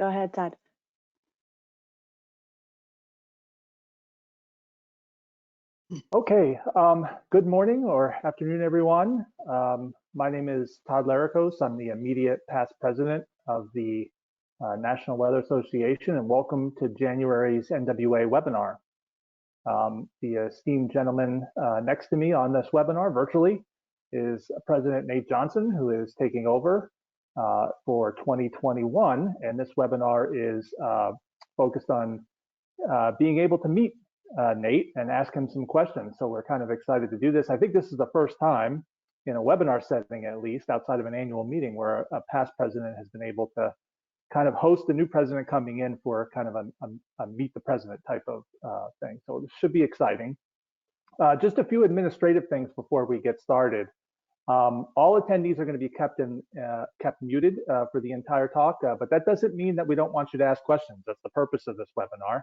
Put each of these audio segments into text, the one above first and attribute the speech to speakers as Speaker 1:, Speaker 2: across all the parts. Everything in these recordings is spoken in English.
Speaker 1: Go ahead, Todd.
Speaker 2: Okay, good morning or afternoon, everyone. My name is Todd Lericos. I'm the immediate past president of the National Weather Association, and welcome to January's NWA webinar. The esteemed gentleman next to me on this webinar virtually is President Nate Johnson, who is taking over for 2021, and this webinar is focused on being able to meet Nate and ask him some questions. So we're kind of excited to do this. I think this is the first time in a webinar setting, at least outside of an annual meeting, where a past president has been able to kind of host the new president coming in for kind of a meet the president type of thing. So this should be exciting. Just a few administrative things before we get started. All attendees are going to be kept muted for the entire talk, but that doesn't mean that we don't want you to ask questions. That's the purpose of this webinar.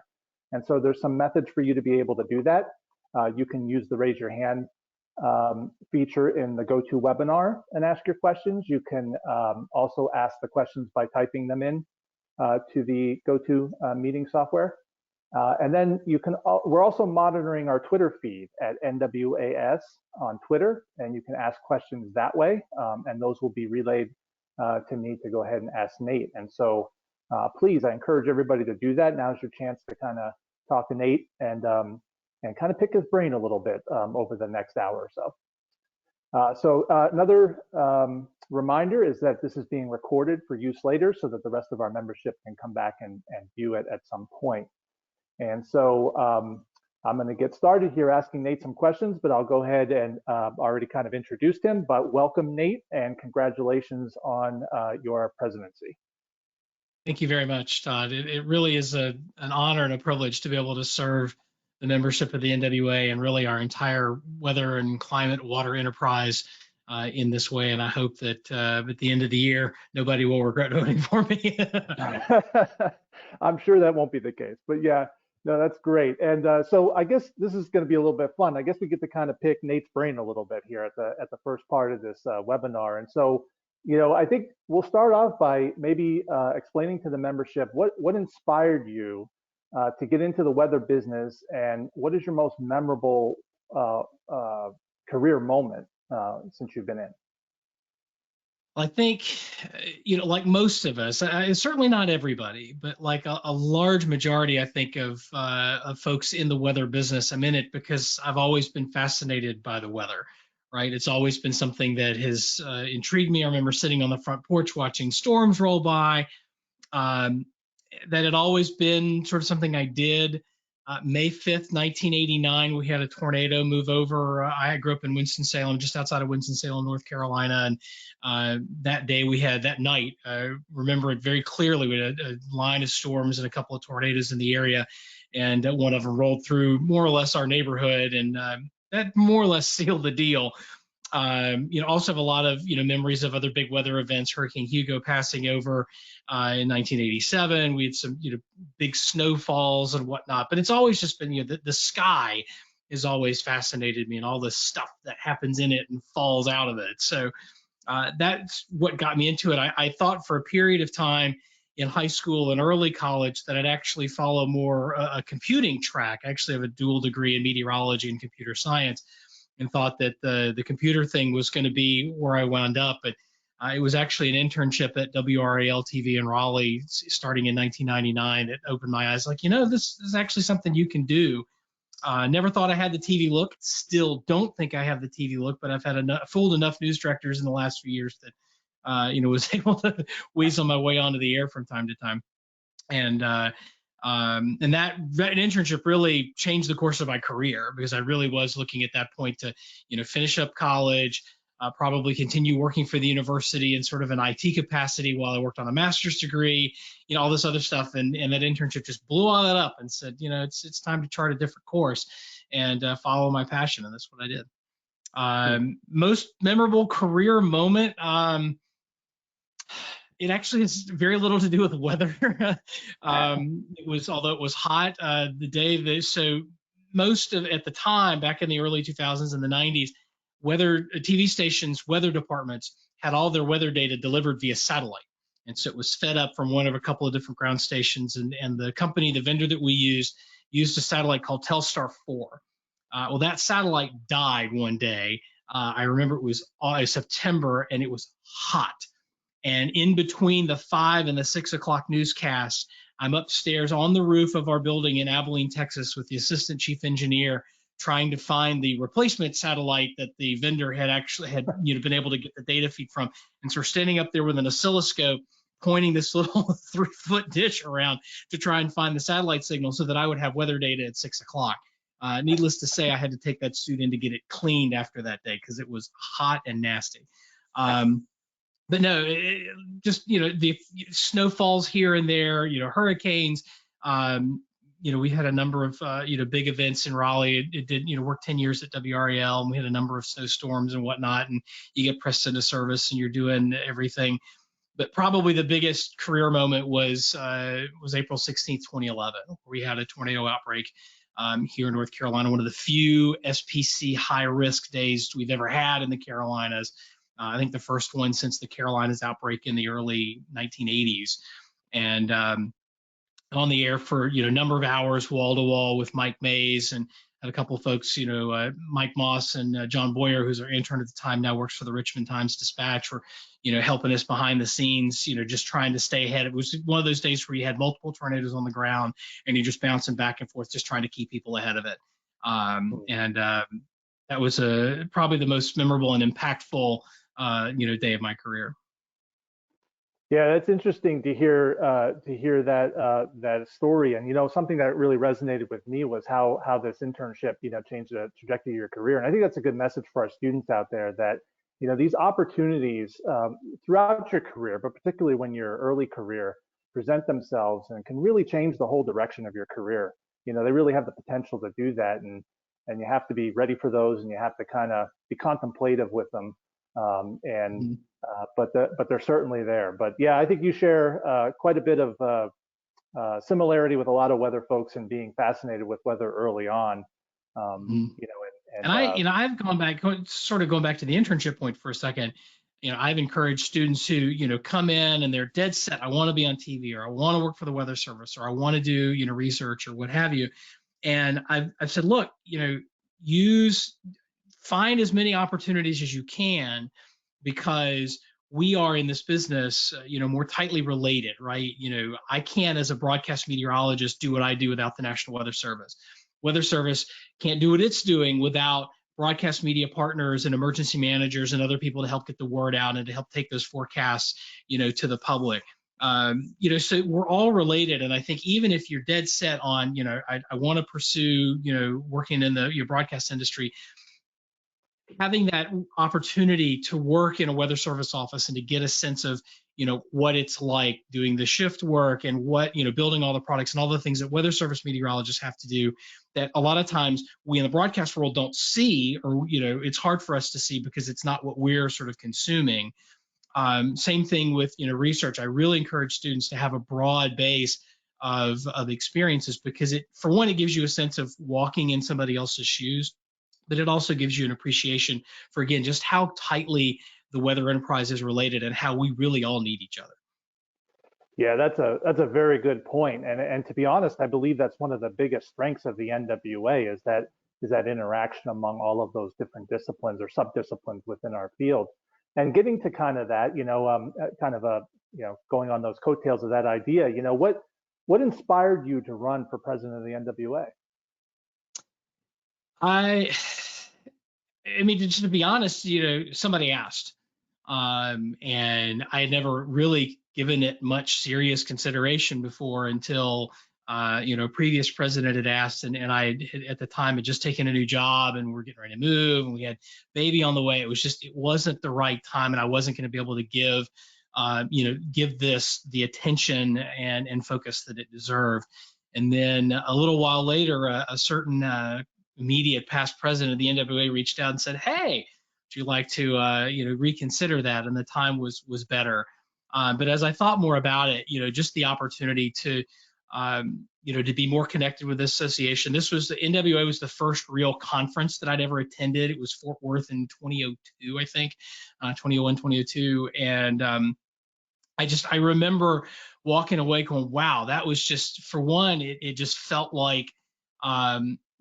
Speaker 2: And so there's some methods for you to be able to do that. You can use the raise your hand feature in the GoToWebinar and ask your questions. You can also ask the questions by typing them in to the GoToMeeting software. And then you can, we're also monitoring our Twitter feed at NWAS on Twitter, and you can ask questions that way, and those will be relayed to me to go ahead and ask Nate. And so please, I encourage everybody to do that. Now's your chance to kind of talk to Nate and kind of pick his brain a little bit over the next hour or so. Another reminder is that this is being recorded for use later so that the rest of our membership can come back and view it at some point. And so I'm going to get started here asking Nate some questions, but I'll go ahead and already kind of introduced him, but welcome Nate and congratulations on your presidency.
Speaker 3: Thank you very much, Todd. It really is an honor and a privilege to be able to serve the membership of the NWA and really our entire weather and climate water enterprise in this way. And I hope that at the end of the year, nobody will regret voting for me.
Speaker 2: I'm sure that won't be the case, but yeah, no, that's great. And so I guess this is going to be a little bit fun. I guess we get to kind of pick Nate's brain a little bit here at the first part of this webinar. And so, you know, I think we'll start off by maybe explaining to the membership what inspired you to get into the weather business, and what is your most memorable career moment since you've been in?
Speaker 3: I think, you know, like most of us, certainly not everybody, but like a large majority, I think, of folks in the weather business, I'm in it because I've always been fascinated by the weather. Right. It's always been something that has intrigued me. I remember sitting on the front porch watching storms roll by. That had always been sort of something I did. May 5th, 1989, we had a tornado move over. I grew up in Winston-Salem, just outside of Winston-Salem, North Carolina. And that day we had, that night, I remember it very clearly. We had a line of storms and a couple of tornadoes in the area. And one of them rolled through more or less our neighborhood. And that more or less sealed the deal. You know, also have a lot of, you know, memories of other big weather events, Hurricane Hugo passing over in 1987. We had some, you know, big snowfalls and whatnot, but it's always just been, you know, the sky has always fascinated me and all the stuff that happens in it and falls out of it. So that's what got me into it. I thought for a period of time in high school and early college that I'd actually follow more a computing track. I actually have a dual degree in meteorology and computer science, and thought that the computer thing was going to be where I wound up. But it was actually an internship at WRAL TV in Raleigh starting in 1999 that opened my eyes. Like, you know, this is actually something you can do. Never thought I had the TV look. Still don't think I have the TV look, but I've had fooled enough news directors in the last few years that you know, was able to weasel my way onto the air from time to time. And that internship really changed the course of my career, because I really was looking at that point to, you know, finish up college, probably continue working for the university in sort of an IT capacity while I worked on a master's degree, you know, all this other stuff. And that internship just blew all that up and said, you know, it's time to chart a different course and follow my passion. And that's what I did. Most memorable career moment. It actually has very little to do with weather. It was, although it was hot, the day that, so most of, at the time, back in the early 2000s and the 90s, weather TV stations, weather departments had all their weather data delivered via satellite. And so it was fed up from one of a couple of different ground stations. And the company, the vendor that we used a satellite called Telstar 4. Well, that satellite died one day. I remember it was September, and it was hot. And in between the 5 and the 6 o'clock newscasts, I'm upstairs on the roof of our building in Abilene, Texas, with the assistant chief engineer trying to find the replacement satellite that the vendor had been able to get the data feed from. And so we're standing up there with an oscilloscope pointing this little 3-foot dish around to try and find the satellite signal so that I would have weather data at 6 o'clock. Needless to say, I had to take that suit in to get it cleaned after that day because it was hot and nasty. But no, just, the snowfalls here and there, hurricanes. We had a number of, big events in Raleigh. It did, work 10 years at WRAL, and we had a number of snowstorms and whatnot, and you get pressed into service and you're doing everything. But probably the biggest career moment was April 16th, 2011, where we had a tornado outbreak here in North Carolina, one of the few SPC high-risk days we've ever had in the Carolinas. I think the first one since the Carolinas outbreak in the early 1980s. And on the air for, a number of hours, wall to wall with Mike Mays, and had a couple of folks, Mike Moss and John Boyer, who's our intern at the time, now works for the Richmond Times-Dispatch, were, helping us behind the scenes, just trying to stay ahead. It was one of those days where you had multiple tornadoes on the ground and you're just bouncing back and forth, just trying to keep people ahead of it. That was probably the most memorable and impactful day of my career.
Speaker 2: Yeah, that's interesting to hear that story. And something that really resonated with me was how this internship changed the trajectory of your career. And I think that's a good message for our students out there that these opportunities throughout your career, but particularly when your early career, present themselves and can really change the whole direction of your career. They really have the potential to do that, and you have to be ready for those, and you have to kind of be contemplative with them. But they're certainly there. But yeah, I think you share quite a bit of similarity with a lot of weather folks and being fascinated with weather early on.
Speaker 3: I've gone back, sort of going back to the internship point for a second. I've encouraged students who come in and they're dead set. I want to be on TV, or I want to work for the Weather Service, or I want to do research, or what have you. And I've said, look, find as many opportunities as you can, because we are in this business, more tightly related, right? I can't, as a broadcast meteorologist, do what I do without the National Weather Service. Weather Service can't do what it's doing without broadcast media partners and emergency managers and other people to help get the word out and to help take those forecasts, to the public. So we're all related. And I think even if you're dead set on, I want to pursue, working in the broadcast industry, having that opportunity to work in a Weather Service office and to get a sense of, what it's like doing the shift work and what, building all the products and all the things that Weather Service meteorologists have to do, that a lot of times we in the broadcast world don't see, or, it's hard for us to see because it's not what we're sort of consuming. Same thing with, research. I really encourage students to have a broad base of experiences, because for one, it gives you a sense of walking in somebody else's shoes, but it also gives you an appreciation for, again, just how tightly the weather enterprise is related and how we really all need each other.
Speaker 2: Yeah, that's a very good point. And to be honest, I believe that's one of the biggest strengths of the NWA is that interaction among all of those different disciplines or sub-disciplines within our field. And getting to kind of that, going on those coattails of that idea, what inspired you to run for president of the NWA?
Speaker 3: I mean, just to be honest, somebody asked, and I had never really given it much serious consideration before until, previous president had asked, and I had, at the time, had just taken a new job and we're getting ready to move and we had baby on the way. It wasn't the right time, and I wasn't going to be able to give this the attention and focus that it deserved. And then a little while later, a certain immediate past president of the NWA reached out and said, "Hey, would you like to reconsider that?" And the time was better. But as I thought more about it, just the opportunity to to be more connected with this association. The NWA was the first real conference that I'd ever attended. It was Fort Worth in 2002, I think, 2001, 2002, and I remember walking away going, wow, that was just, for one, it just felt like,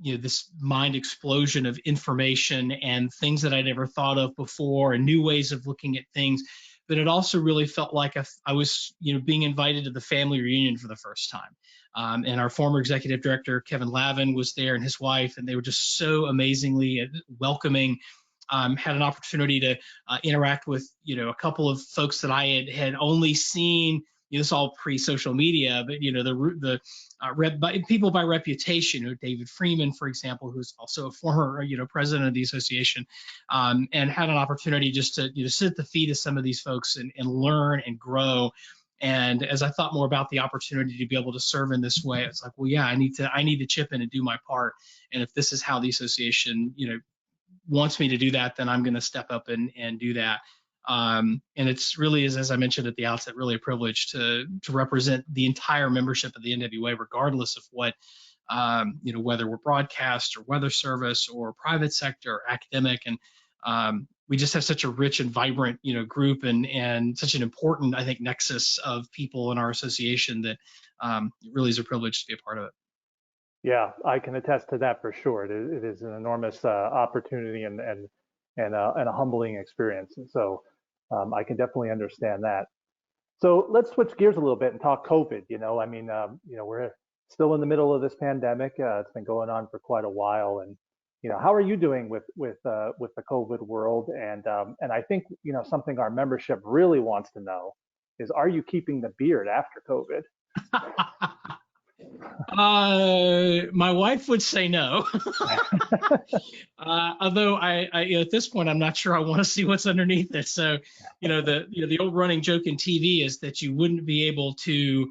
Speaker 3: this mind explosion of information and things that I never thought of before and new ways of looking at things. But it also really felt like I was, being invited to the family reunion for the first time. And our former executive director, Kevin Lavin, was there, and his wife, and they were just so amazingly welcoming. Had an opportunity to interact with a couple of folks that I had only seen. This all pre-social media, but people by reputation. David Freeman, for example, who's also a former president of the association, and had an opportunity just to sit at the feet of some of these folks and learn and grow. And as I thought more about the opportunity to be able to serve in this way, it's like, well, yeah, I need to chip in and do my part. And if this is how the association wants me to do that, then I'm going to step up and do that. And it's really, as I mentioned at the outset, really a privilege to represent the entire membership of the NWA, regardless of what, whether we're broadcast or weather service or private sector or academic. And we just have such a rich and vibrant, group and such an important, I think, nexus of people in our association that it really is a privilege to be a part of it.
Speaker 2: Yeah, I can attest to that for sure. It is an enormous opportunity and a humbling experience. And so I can definitely understand that. So let's switch gears a little bit and talk COVID. I mean, we're still in the middle of this pandemic. It's been going on for quite a while, and how are you doing with the COVID world? And I think something our membership really wants to know is, are you keeping the beard after COVID?
Speaker 3: My wife would say no. Although at this point, I'm not sure I want to see what's underneath it. So, the old running joke in TV is that you wouldn't be able to,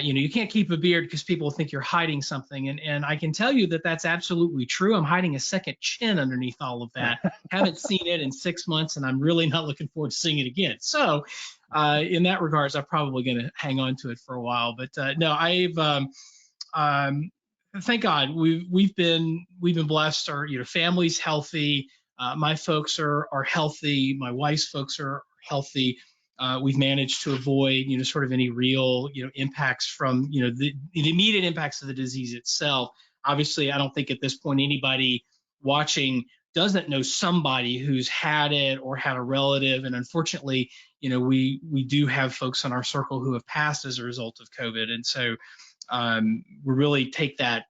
Speaker 3: you can't keep a beard because people think you're hiding something. And I can tell you that that's absolutely true. I'm hiding a second chin underneath all of that. Haven't seen it in 6 months, and I'm really not looking forward to seeing it again. So, in that regards, I'm probably going to hang on to it for a while. But no, thank God we've been blessed. Our family's healthy. My folks are healthy. My wife's folks are healthy. We've managed to avoid sort of any real impacts from the immediate impacts of the disease itself. Obviously, I don't think at this point anybody watching doesn't know somebody who's had it or had a relative. And unfortunately, we do have folks in our circle who have passed as a result of COVID. And so we really take that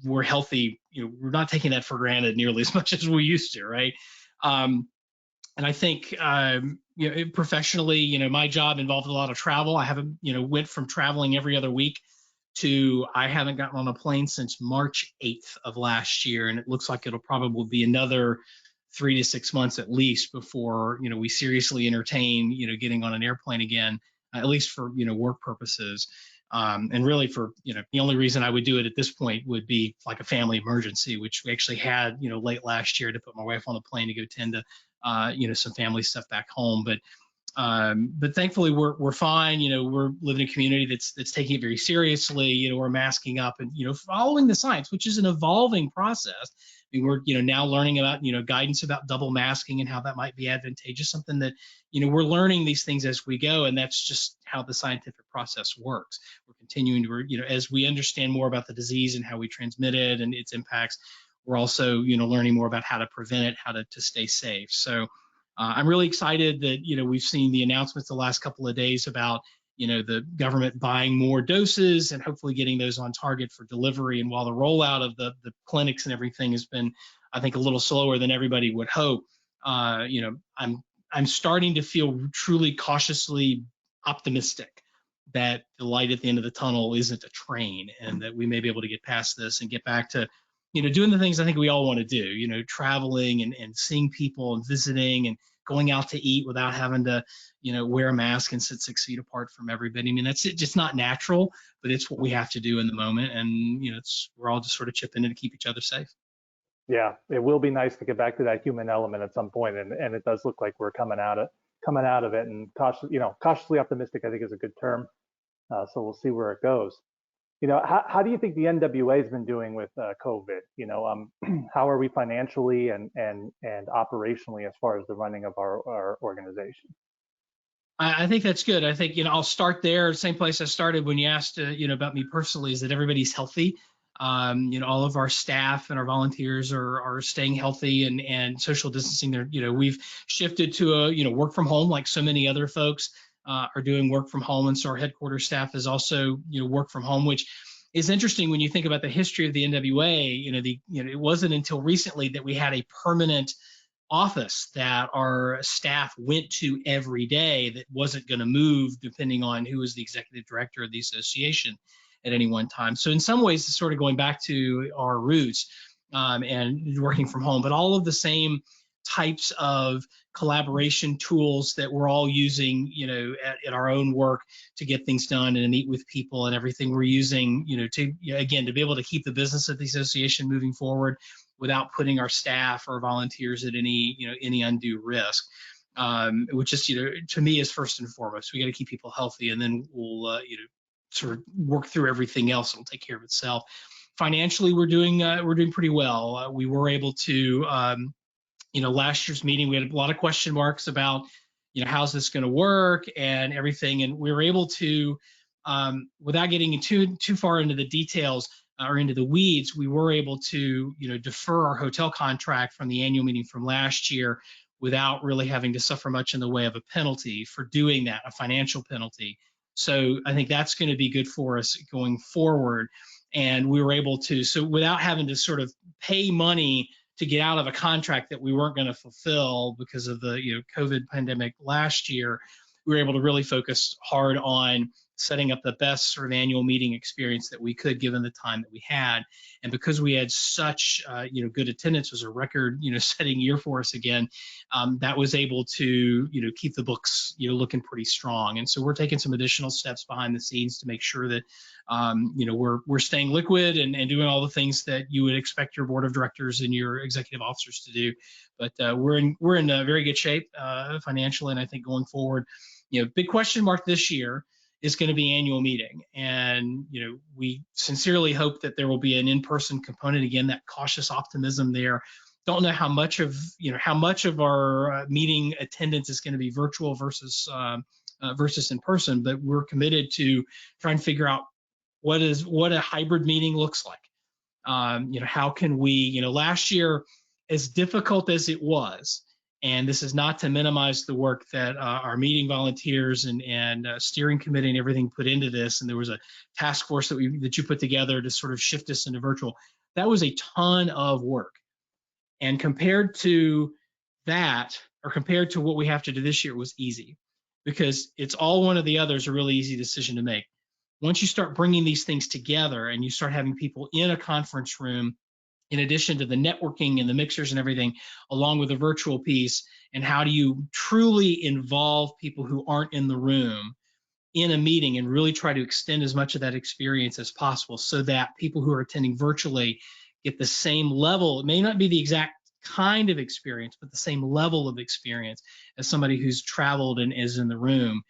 Speaker 3: we're healthy. We're not taking that for granted nearly as much as we used to, right? And I think professionally, my job involved a lot of travel. I haven't, went from traveling every other week to I haven't gotten on a plane since March 8th of last year, and it looks like it'll probably be another 3 to 6 months at least before we seriously entertain getting on an airplane again, at least for work purposes. And really for, the only reason I would do it at this point would be like a family emergency, which we actually had, late last year to put my wife on the plane to go tend to, some family stuff back home. But thankfully we're fine. We're living in a community that's taking it very seriously. We're masking up and, following the science, which is an evolving process. I mean, we're, now learning about, guidance about double masking and how that might be advantageous, something that, we're learning these things as we go. And that's just how the scientific process works. We're continuing to, as we understand more about the disease and how we transmit it and its impacts, we're also, learning more about how to prevent it, how to stay safe. So I'm really excited that, we've seen the announcements the last couple of days about, the government buying more doses and hopefully getting those on target for delivery. And while the rollout of the clinics and everything has been, I think, a little slower than everybody would hope, I'm starting to feel truly cautiously optimistic that the light at the end of the tunnel isn't a train and that we may be able to get past this and get back to, doing the things I think we all want to do, traveling and seeing people and visiting and going out to eat without having to, wear a mask and sit 6 feet apart from everybody. I mean, that's it, just not natural, but it's what we have to do in the moment. And, we're all just sort of chipping in to keep each other safe.
Speaker 2: Yeah, it will be nice to get back to that human element at some point, and it does look like we're coming out of it. And cautiously optimistic, I think, is a good term. So we'll see where it goes. How do you think the NWA has been doing with COVID? How are we financially and operationally as far as the running of our organization?
Speaker 3: I think that's good. I think, I'll start there, same place I started when you asked, about me personally, is that everybody's healthy. All of our staff and our volunteers are staying healthy and social distancing. There, we've shifted to work from home, like so many other folks are doing work from home. And so our headquarters staff is also, work from home, which is interesting when you think about the history of the NWA. It wasn't until recently that we had a permanent office that our staff went to every day that wasn't going to move depending on who was the executive director of the association at any one time. So in some ways, it's sort of going back to our roots and working from home, but all of the same types of collaboration tools that we're all using, at our own work to get things done and meet with people and everything we're using, again, to be able to keep the business of the association moving forward without putting our staff or volunteers at any undue risk. Which is, to me is first and foremost. We got to keep people healthy, and then we'll, sort of work through everything else. It'll take care of itself. Financially, we're doing pretty well. We were able to, last year's meeting, we had a lot of question marks about, how's this going to work and everything, and we were able to, without getting too far into the details or into the weeds, we were able to, defer our hotel contract from the annual meeting from last year without really having to suffer much in the way of a penalty for doing that, a financial penalty. So I think that's going to be good for us going forward. And we were able to, so without having to sort of pay money to get out of a contract that we weren't going to fulfill because of the COVID pandemic last year, we were able to really focus hard on setting up the best sort of annual meeting experience that we could given the time that we had. And because we had such good attendance, was a record setting year for us again, that was able to keep the books looking pretty strong. And so we're taking some additional steps behind the scenes to make sure that we're staying liquid and doing all the things that you would expect your board of directors and your executive officers to do. But we're in very good shape financially, and I think going forward, big question mark this year is going to be annual meeting. And, we sincerely hope that there will be an in-person component. Again, that cautious optimism there. Don't know how much of our meeting attendance is going to be virtual versus in person, but we're committed to try and figure out what a hybrid meeting looks like. How can we, last year, as difficult as it was, and this is not to minimize the work that our meeting volunteers and steering committee and everything put into this. And there was a task force that you put together to sort of shift us into virtual. That was a ton of work. And compared to that, or compared to what we have to do this year, it was easy, because it's all one or the other is a really easy decision to make. Once you start bringing these things together and you start having people in a conference room, in addition to the networking and the mixers and everything, along with the virtual piece, and how do you truly involve people who aren't in the room in a meeting and really try to extend as much of that experience as possible so that people who are attending virtually get the same level. It may not be the exact kind of experience, but the same level of experience as somebody who's traveled and is in the room.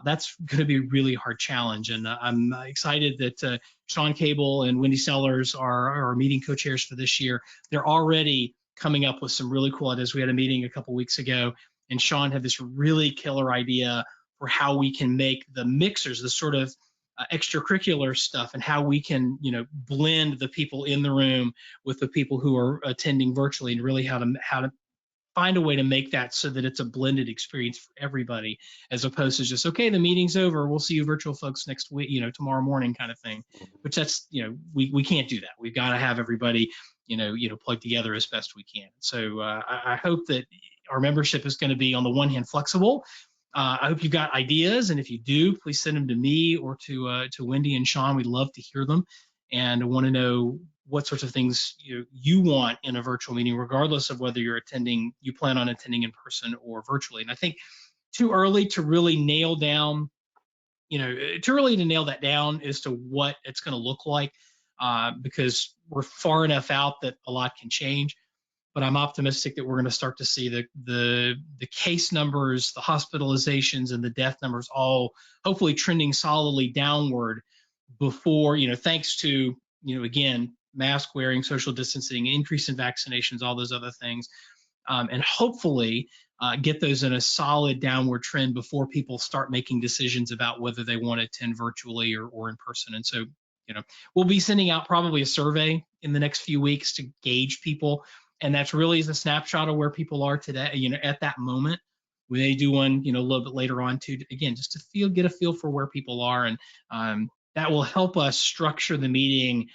Speaker 3: That's going to be a really hard challenge. And I'm excited that Sean Cable and Wendy Sellers are our meeting co-chairs for this year. They're already coming up with some really cool ideas. We had a meeting a couple weeks ago, and Sean had this really killer idea for how we can make the mixers, the sort of extracurricular stuff, and how we can, blend the people in the room with the people who are attending virtually, and really how to find a way to make that so that it's a blended experience for everybody, as opposed to just, okay, the meeting's over, we'll see you virtual folks next week, tomorrow morning kind of thing, which that's, we can't do that. We've got to have everybody, plugged together as best we can. So I hope that our membership is going to be, on the one hand, flexible. I hope you've got ideas, and if you do, please send them to me or to Wendy and Sean. We'd love to hear them, and I want to know what sorts of things you want in a virtual meeting, regardless of whether you plan on attending in person or virtually. And I think too early to really nail down, that down as to what it's going to look like, because we're far enough out that a lot can change. But I'm optimistic that we're going to start to see the case numbers, the hospitalizations, and the death numbers all hopefully trending solidly downward before, thanks to, again, mask wearing, social distancing, increase in vaccinations, all those other things. And hopefully get those in a solid downward trend before people start making decisions about whether they want to attend virtually or in person. And so, we'll be sending out probably a survey in the next few weeks to gauge people. And that's really is a snapshot of where people are today, at that moment. We may do one, a little bit later on too, again, just to get a feel for where people are. And that will help us structure the meeting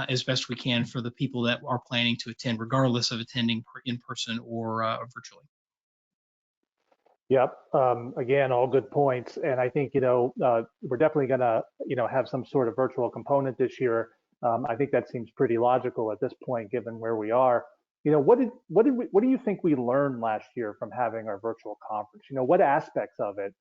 Speaker 3: as best we can for the people that are planning to attend, regardless of attending in person or virtually.
Speaker 2: Yep. Again, all good points. And I think, we're definitely going to, have some sort of virtual component this year. I think that seems pretty logical at this point, given where we are. What do you think we learned last year from having our virtual conference? What aspects of it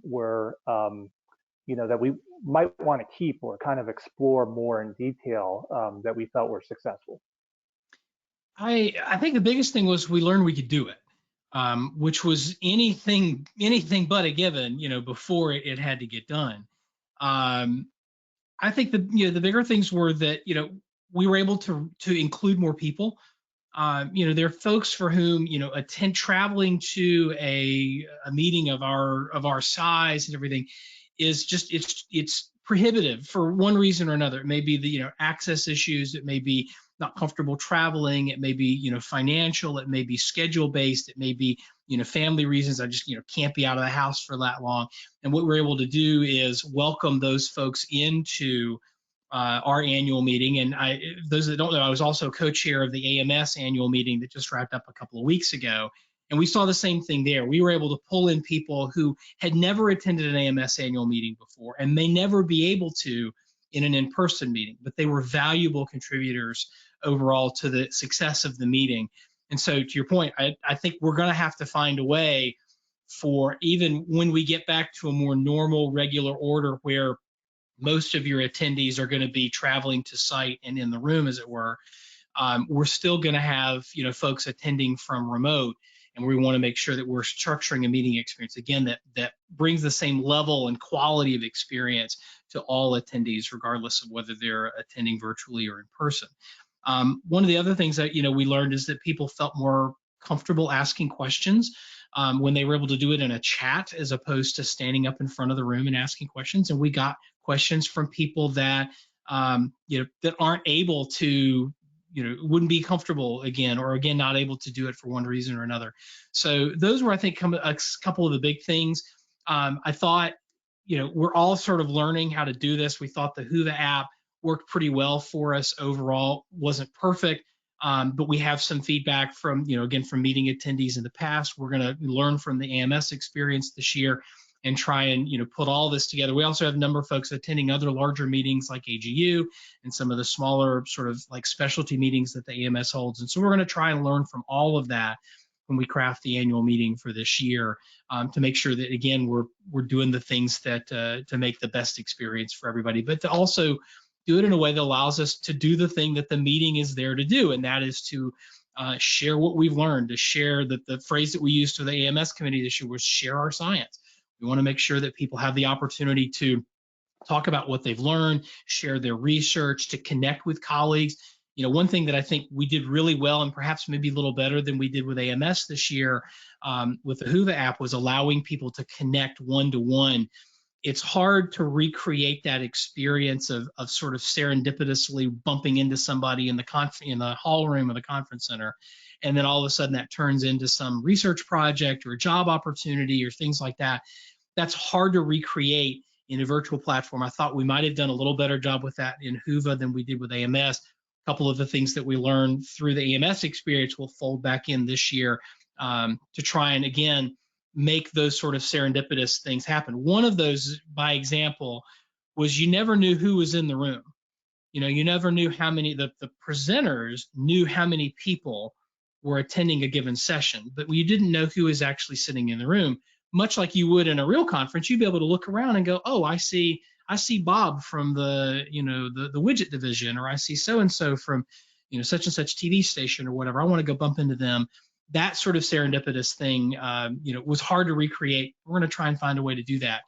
Speaker 2: were, that we might want to keep or kind of explore more in detail that we felt were successful?
Speaker 3: I think the biggest thing was we learned we could do it. Which was anything but a given, before it had to get done. I think the bigger things were that, we were able to include more people. There are folks for whom, traveling to a meeting of our size and everything is just, it's prohibitive for one reason or another. It may be the, access issues. It may be not comfortable traveling. It may be, financial. It may be schedule based. It may be, family reasons. I just, can't be out of the house for that long. And what we're able to do is welcome those folks into our annual meeting. And those that don't know, I was also co-chair of the AMS annual meeting that just wrapped up a couple of weeks ago. And we saw the same thing there. We were able to pull in people who had never attended an AMS annual meeting before and may never be able to in an in-person meeting, but they were valuable contributors overall to the success of the meeting. And so to your point, I think we're going to have to find a way for, even when we get back to a more normal, regular order where most of your attendees are going to be traveling to site and in the room, as it were, we're still going to have, folks attending from remote. And we want to make sure that we're structuring a meeting experience, again, that brings the same level and quality of experience to all attendees, regardless of whether they're attending virtually or in person. One of the other things that, we learned is that people felt more comfortable asking questions when they were able to do it in a chat, as opposed to standing up in front of the room and asking questions. And we got questions from people that, that aren't able to, wouldn't be comfortable again, not able to do it for one reason or another. So those were, I think, a couple of the big things. I thought, we're all sort of learning how to do this. We thought the Whova app worked pretty well for us overall. Wasn't perfect, but we have some feedback from, again, from meeting attendees in the past. We're going to learn from the AMS experience this year and try and, put all this together. We also have a number of folks attending other larger meetings like AGU and some of the smaller sort of like specialty meetings that the AMS holds. And so we're going to try and learn from all of that when we craft the annual meeting for this year, to make sure that, again, we're doing the things that to make the best experience for everybody, but to also do it in a way that allows us to do the thing that the meeting is there to do, and that is to share what we've learned, to share that the phrase that we used to the AMS committee this year was share our science. We want to make sure that people have the opportunity to talk about what they've learned, share their research, to connect with colleagues. One thing that I think we did really well, and perhaps maybe a little better than we did with AMS this year with the Whova app, was allowing people to connect one-to-one. It's hard to recreate that experience of sort of serendipitously bumping into somebody in the hall room of the conference center, and then all of a sudden that turns into some research project or a job opportunity or things like that. That's hard to recreate in a virtual platform. I thought we might have done a little better job with that in Whova than we did with AMS. A couple of the things that we learned through the AMS experience will fold back in this year to try and, again, make those sort of serendipitous things happen. One of those, by example, was you never knew who was in the room. You never knew how many, the presenters knew how many people were attending a given session, but you didn't know who was actually sitting in the room. Much like you would in a real conference, you'd be able to look around and go, oh, I see Bob from the widget division, or I see so-and-so from, such and such TV station or whatever. I want to go bump into them. That sort of serendipitous thing, was hard to recreate. We're going to try and find a way to do that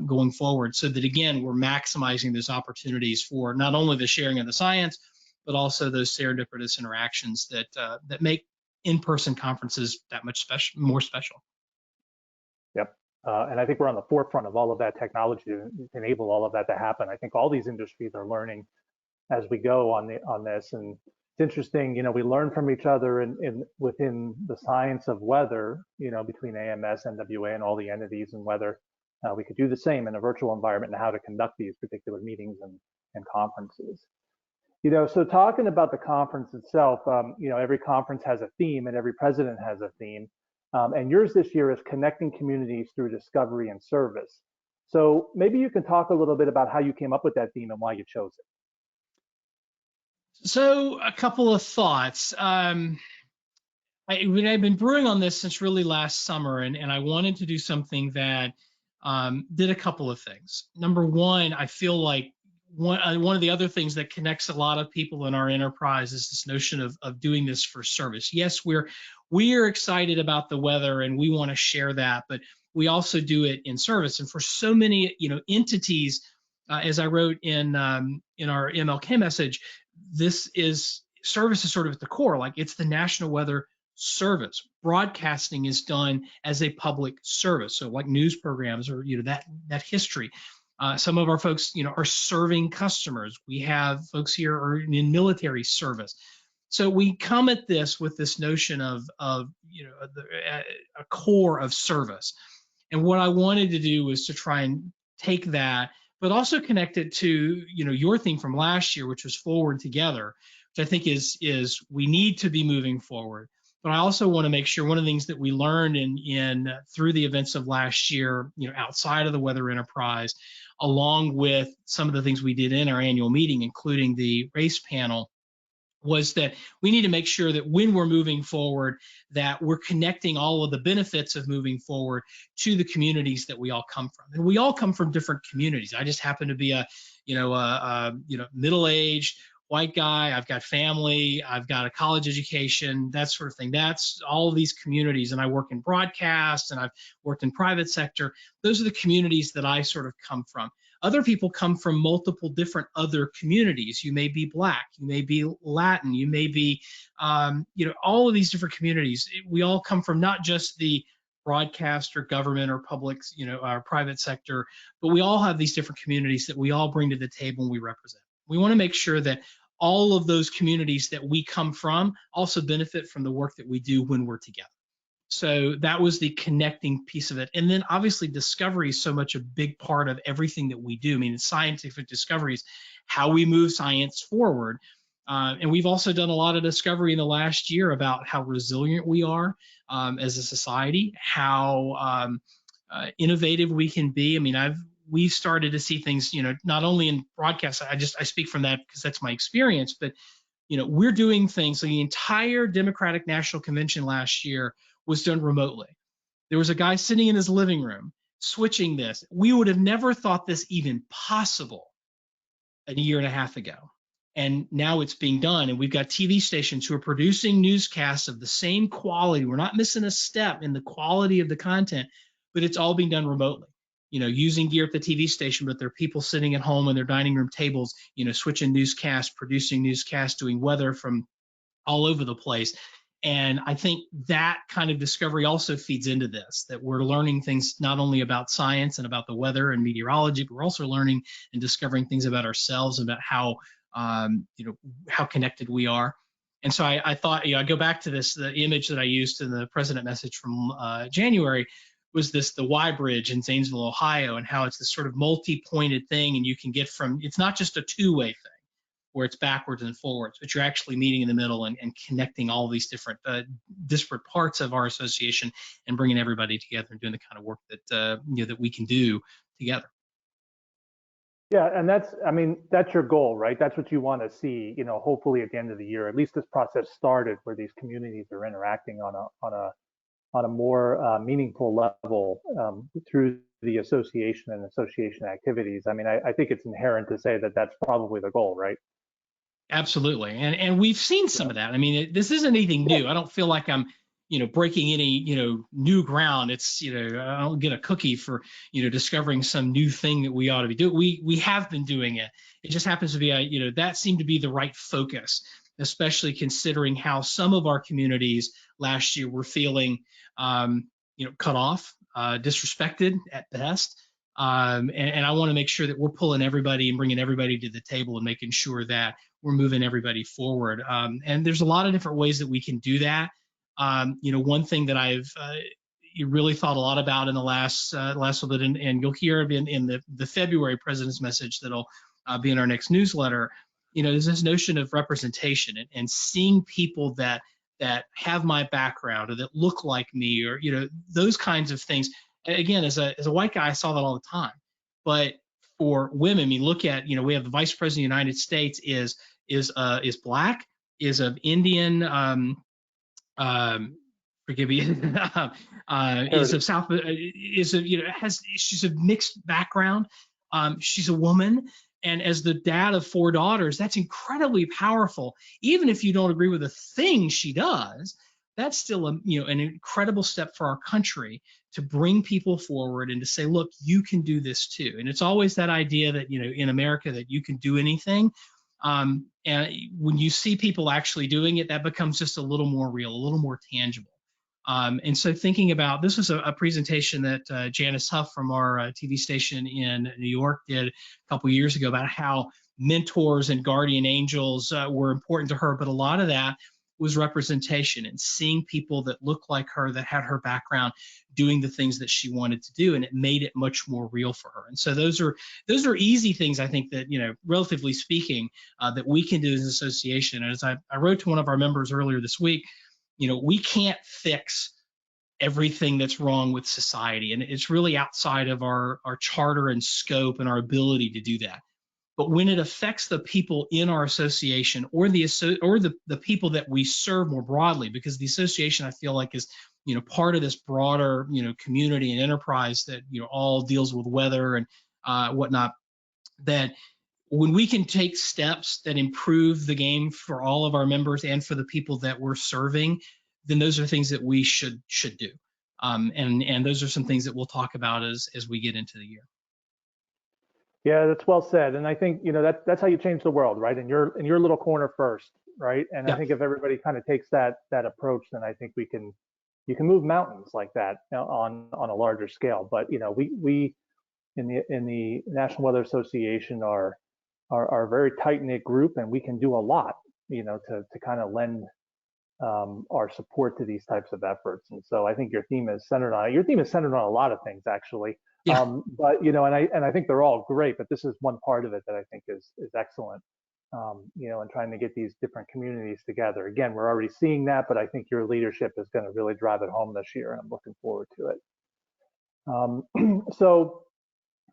Speaker 3: going forward, so that, again, we're maximizing those opportunities for not only the sharing of the science, but also those serendipitous interactions that make in-person conferences that much more special.
Speaker 2: Yep. And I think we're on the forefront of all of that technology to enable all of that to happen. I think all these industries are learning as we go on this. And it's interesting, we learn from each other within the science of weather, between AMS, NWA, and all the entities, and whether we could do the same in a virtual environment and how to conduct these particular meetings and conferences. So talking about the conference itself, every conference has a theme and every president has a theme. And yours this year is connecting communities through discovery and service. So maybe you can talk a little bit about how you came up with that theme and why you chose it.
Speaker 3: So a couple of thoughts. I've been brewing on this since really last summer, and I wanted to do something that did a couple of things. Number one, I feel like one of the other things that connects a lot of people in our enterprise is this notion of doing this for service. Yes, we are excited about the weather and we want to share that, but we also do it in service. And for so many entities, as I wrote in our MLK message, service is sort of at the core. Like, it's the National Weather Service. Broadcasting is done as a public service, so like news programs or that history. Some of our folks are serving customers. We have folks here are in military service. So we come at this with this notion of a core of service. And what I wanted to do was to try and take that, but also connect it to your theme from last year, which was Forward Together, which I think is we need to be moving forward. But I also want to make sure one of the things that we learned in through the events of last year, outside of the weather enterprise, along with some of the things we did in our annual meeting, including the race panel, was that we need to make sure that when we're moving forward, that we're connecting all of the benefits of moving forward to the communities that we all come from. And we all come from different communities. I just happen to be a middle-aged white guy. I've got family. I've got a college education, that sort of thing. That's all of these communities. And I work in broadcast and I've worked in private sector. Those are the communities that I sort of come from. Other people come from multiple different other communities. You may be Black, you may be Latin, you may be, all of these different communities. We all come from not just the broadcast or government or public, our private sector, but we all have these different communities that we all bring to the table and we represent. We want to make sure that all of those communities that we come from also benefit from the work that we do when we're together. So that was the connecting piece of it. And then obviously discovery is so much a big part of everything that we do. I mean, scientific discoveries, how we move science forward. And we've also done a lot of discovery in the last year about how resilient we are as a society, how innovative we can be. I mean, we've started to see things, not only in broadcast, I speak from that because that's my experience, but, we're doing things. So the entire Democratic National Convention last year was done remotely. There was a guy sitting in his living room switching this. We would have never thought this even possible a year and a half ago. And now it's being done. And we've got TV stations who are producing newscasts of the same quality. We're not missing a step in the quality of the content, but it's all being done remotely. Using gear at the TV station, but there are people sitting at home on their dining room tables, switching newscasts, producing newscasts, doing weather from all over the place. And I think that kind of discovery also feeds into this, that we're learning things not only about science and about the weather and meteorology, but we're also learning and discovering things about ourselves, about how connected we are. And so I thought, I go back to this, the image that I used in the president message from January was the Y Bridge in Zanesville, Ohio, and how it's this sort of multi-pointed thing. And you can get it's not just a two-way thing where it's backwards and forwards, but you're actually meeting in the middle and connecting all these different disparate parts of our association and bringing everybody together and doing the kind of work that that we can do together.
Speaker 2: Yeah, and that's your goal, right? That's what you want to see, hopefully at the end of the year, at least this process started where these communities are interacting on a more meaningful level through the association and association activities. I mean, I think it's inherent to say that that's probably the goal, right?
Speaker 3: Absolutely. And we've seen some of that. I mean, this isn't anything new. I don't feel like I'm, breaking any, new ground. It's, I don't get a cookie for, discovering some new thing that we ought to be doing. We have been doing it. It just happens to be, that seemed to be the right focus. especially considering how some of our communities last year were feeling, cut off, disrespected at best. And I want to make sure that we're pulling everybody and bringing everybody to the table and making sure that we're moving everybody forward. And there's a lot of different ways that we can do that. One thing that I've really thought a lot about in the last little bit, and you'll hear in the February President's message that'll be in our next newsletter, there's this notion of representation and seeing people that have my background or that look like me, or those kinds of things. Again, as a white guy, I saw that all the time. But for women, I mean, look at, we have the Vice President of the United States is Black, is of Indian, forgive me, is of South, she's a mixed background. She's a woman. And as the dad of 4 daughters, that's incredibly powerful. Even if you don't agree with the thing she does, that's still an incredible step for our country to bring people forward and to say, look, you can do this too. And it's always that idea that, in America, that you can do anything. And when you see people actually doing it, that becomes just a little more real, a little more tangible. And so thinking about, this was a presentation that Janice Huff from our TV station in New York did a couple years ago about how mentors and guardian angels were important to her, but a lot of that was representation and seeing people that looked like her, that had her background, doing the things that she wanted to do, and it made it much more real for her. And so those are easy things, I think, that, relatively speaking, that we can do as an association. And as I wrote to one of our members earlier this week, we can't fix everything that's wrong with society, and it's really outside of our charter and scope and our ability to do that. But when it affects the people in our association or the people that we serve more broadly, because the association, I feel like, is part of this broader community and enterprise that all deals with weather and whatnot, that when we can take steps that improve the game for all of our members and for the people that we're serving, then those are things that we should do. And those are some things that we'll talk about as we get into the year.
Speaker 2: Yeah, that's well said. And I think, that's how you change the world, right? In your little corner first, right? And
Speaker 3: Yeah.
Speaker 2: I think if everybody kind of takes that approach, then I think you can move mountains like that on a larger scale. But we in the National Weather Association are a very tight-knit group, and we can do a lot, to kind of lend our support to these types of efforts. And so I think your theme is centered on a lot of things, actually.
Speaker 3: Yeah.
Speaker 2: But and I think they're all great, but this is one part of it that I think is excellent. And trying to get these different communities together. Again, we're already seeing that, but I think your leadership is going to really drive it home this year, and I'm looking forward to it. So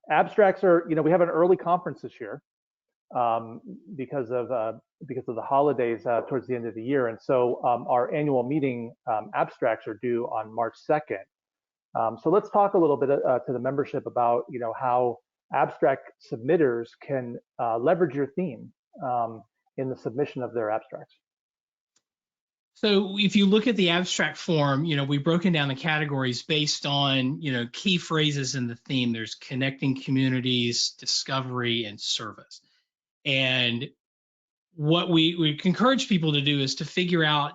Speaker 2: abstracts are, we have an early conference this year because of the holidays towards the end of the year, and so our annual meeting abstracts are due on March 2nd. So let's talk a little bit to the membership about how abstract submitters can leverage your theme in the submission of their abstracts.
Speaker 3: So if you look at the abstract form, we've broken down the categories based on key phrases in the theme. There's connecting communities, discovery, and service. And what we encourage people to do is to figure out,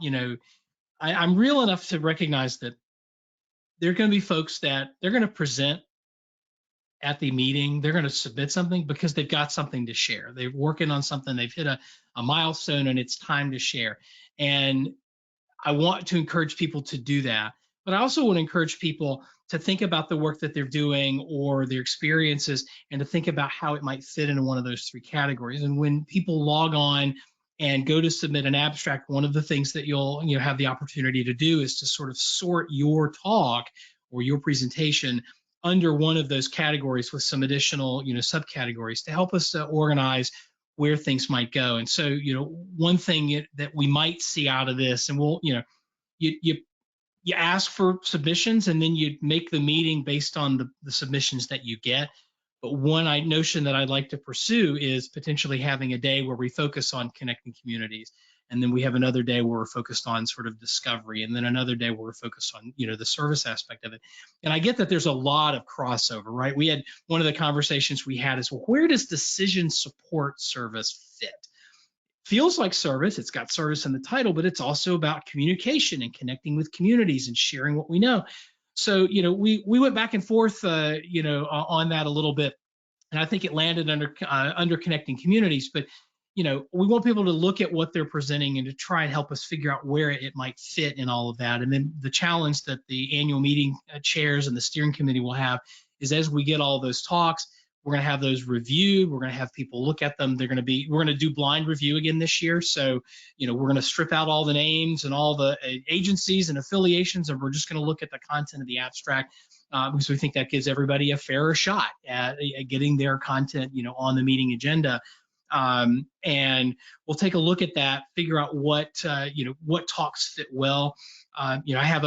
Speaker 3: I'm real enough to recognize that there are going to be folks that they're going to present at the meeting, they're going to submit something because they've got something to share. They're working on something, they've hit a milestone, and it's time to share. And I want to encourage people to do that. But I also want to encourage people to think about the work that they're doing or their experiences, and to think about how it might fit into one of those 3 categories. And when people log on and go to submit an abstract, one of the things that you'll have the opportunity to do is to sort of sort your talk or your presentation under one of those categories with some additional subcategories to help us to organize where things might go. And so one thing that we might see out of this, and we'll you ask for submissions, and then you make the meeting based on the submissions that you get. But one notion that I'd like to pursue is potentially having a day where we focus on connecting communities, and then we have another day where we're focused on sort of discovery, and then another day where we're focused on the service aspect of it. And I get that there's a lot of crossover, right? We had one of the conversations we had is, well, where does decision support service fit? feels like service. It's got service in the title, but it's also about communication and connecting with communities and sharing what we know. So, we went back and forth, on that a little bit, and I think it landed under connecting communities. But we want people to look at what they're presenting and to try and help us figure out where it might fit in all of that. And then the challenge that the annual meeting chairs and the steering committee will have is, as we get all those talks, we're going to have those reviewed. We're going to have people look at them. We're going to do blind review again this year. So, we're going to strip out all the names and all the agencies and affiliations, and we're just going to look at the content of the abstract, because we think that gives everybody a fairer shot at getting their content, on the meeting agenda. And we'll take a look at that, figure out what talks fit well. I have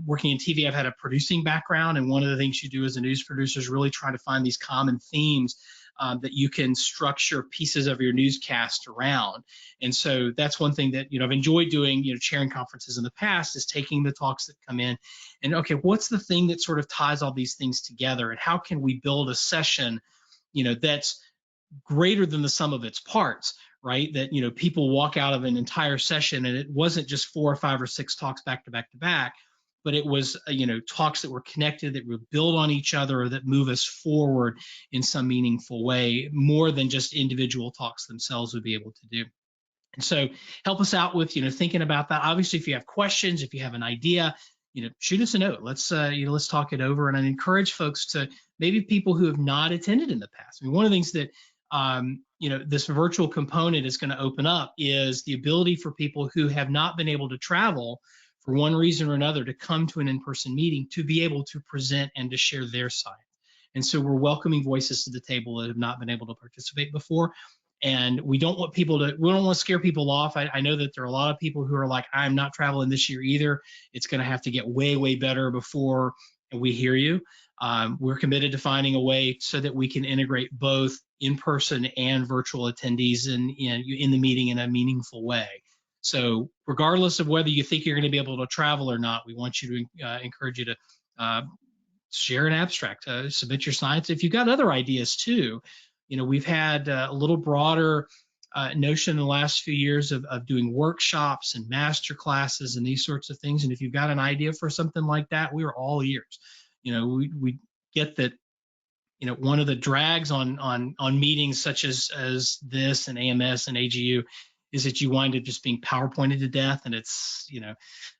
Speaker 3: working in TV, I've had a producing background, and one of the things you do as a news producer is really try to find these common themes that you can structure pieces of your newscast around. And so that's one thing that, I've enjoyed doing, chairing conferences in the past, is taking the talks that come in and, okay, what's the thing that sort of ties all these things together, and how can we build a session, that's greater than the sum of its parts, right? That, people walk out of an entire session and it wasn't just 4 or 5 or 6 talks back to back to back, but it was, talks that were connected, that would build on each other, or that move us forward in some meaningful way, more than just individual talks themselves would be able to do. And so help us out with, thinking about that. Obviously, if you have questions, if you have an idea, shoot us a note. Let's talk it over. And I encourage folks to, maybe people who have not attended in the past. I mean, one of the things that this virtual component is going to open up is the ability for people who have not been able to travel for one reason or another to come to an in-person meeting, to be able to present and to share their side. And so we're welcoming voices to the table that have not been able to participate before. And we don't want to scare people off. I know that there are a lot of people who are like, I'm not traveling this year either. It's going to have to get way, way better before we hear you. We're committed to finding a way so that we can integrate both in-person and virtual attendees in the meeting in a meaningful way. So regardless of whether you think you're going to be able to travel or not, we want you to encourage you to share an abstract, submit your science. If you've got other ideas too, we've had a little broader notion in the last few years of doing workshops and master classes and these sorts of things. And if you've got an idea for something like that, we are all ears. We get that, one of the drags on meetings such as this and AMS and AGU is that you wind up just being PowerPointed to death. And it's,